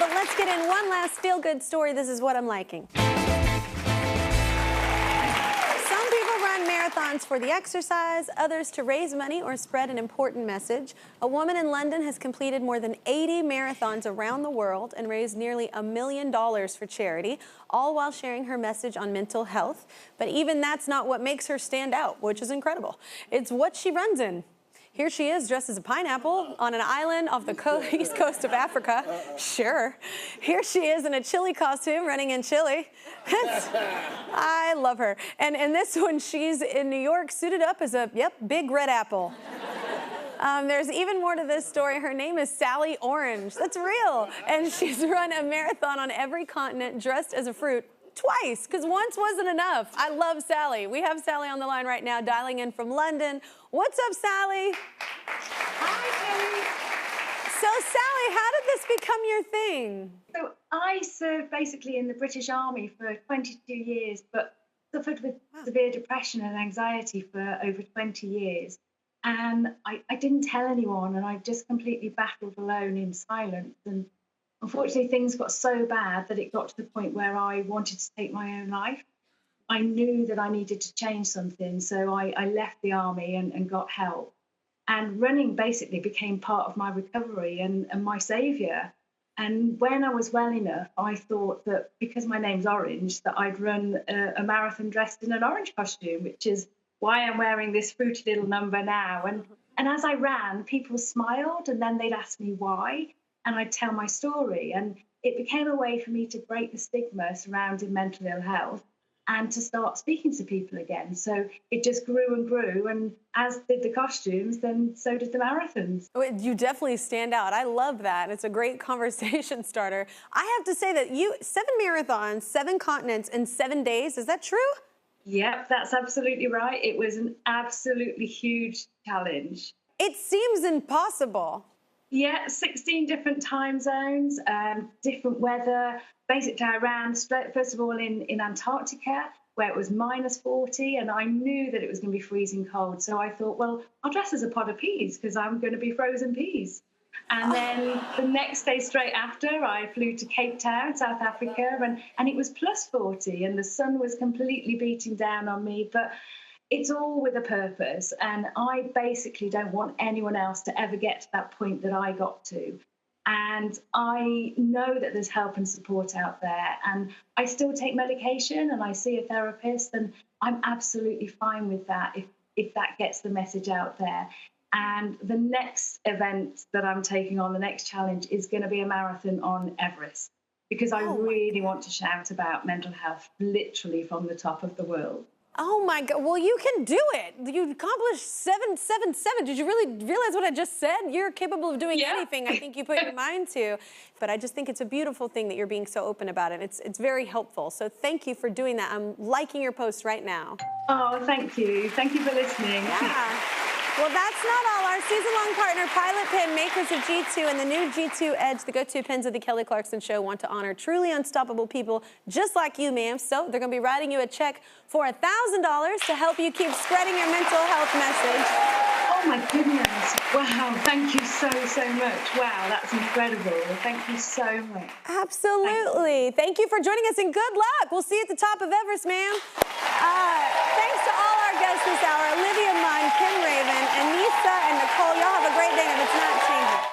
But let's get in one last feel-good story. This is what I'm liking. Some people run marathons for the exercise, others to raise money or spread an important message. A woman in London has completed more than 80 marathons around the world and raised nearly $1 million for charity, all while sharing her message on mental health. But even that's not what makes her stand out, which is incredible. It's what she runs in. Here she is, dressed as a pineapple on an island off the east coast of Africa. Sure. Here she is in a Chile costume, running in Chile. I love her. And in this one, she's in New York, suited up as a, big red apple. There's even more to this story. Her name is Sally Orange. That's real. And she's run a marathon on every continent dressed as a fruit. Twice, because once wasn't enough. I love Sally. We have Sally on the line right now, dialing in from London. What's up, Sally? Hi, Kelly. So, Sally, how did this become your thing? So I served basically in the British Army for 22 years, but suffered with severe depression and anxiety for over 20 years. And I didn't tell anyone, and I just completely battled alone in silence. And unfortunately, things got so bad that it got to the point where I wanted to take my own life. I knew that I needed to change something, so I left the army and got help. And running basically became part of my recovery and my saviour. And when I was well enough, I thought that because my name's Orange, that I'd run a marathon dressed in an orange costume, which is why I'm wearing this fruity little number now. And as I ran, people smiled, and then they'd ask me why. And I'd tell my story. And it became a way for me to break the stigma surrounding mental ill health and to start speaking to people again. So it just grew and grew. And as did the costumes, then so did the marathons. You definitely stand out. I love that. It's a great conversation starter. I have to say that 7 marathons, 7 continents in 7 days. Is that true? Yep, that's absolutely right. It was an absolutely huge challenge. It seems impossible. Yeah, 16 different time zones, different weather. Basically, I ran first of all in Antarctica, where it was -40, and I knew that it was going to be freezing cold. So I thought, well, I'll dress as a pod of peas because I'm going to be frozen peas. And then the next day straight after, I flew to Cape Town, South Africa, and it was +40, and the sun was completely beating down on me. But it's all with a purpose, and I basically don't want anyone else to ever get to that point that I got to. And I know that there's help and support out there, and I still take medication and I see a therapist, and I'm absolutely fine with that if that gets the message out there. And the next event that I'm taking on, the next challenge, is going to be a marathon on Everest, because I really want to shout about mental health literally from the top of the world. Oh my God, well, you can do it. You accomplished 777. Did you really realize what I just said? You're capable of doing anything I think you put your mind to. But I just think it's a beautiful thing that you're being so open about it. It's very helpful. So thank you for doing that. I'm liking your post right now. Oh, thank you. Thank you for listening. Yeah. Well, that's not all. Our season-long partner, Pilot Pen, makers of G2 and the new G2 Edge, the go-to pens of the Kelly Clarkson Show, want to honor truly unstoppable people just like you, ma'am. So they're going to be writing you a check for $1,000 to help you keep spreading your mental health message. Oh, my goodness. Wow. Thank you so much. Wow, that's incredible. Thank you so much. Absolutely. Thank you for joining us, and good luck. We'll see you at the top of Everest, ma'am. Thanks to all our guests this hour, Olivia Munn, Kim Raven, Anissa, and Nicole. Y'all have a great day, and it's not changing.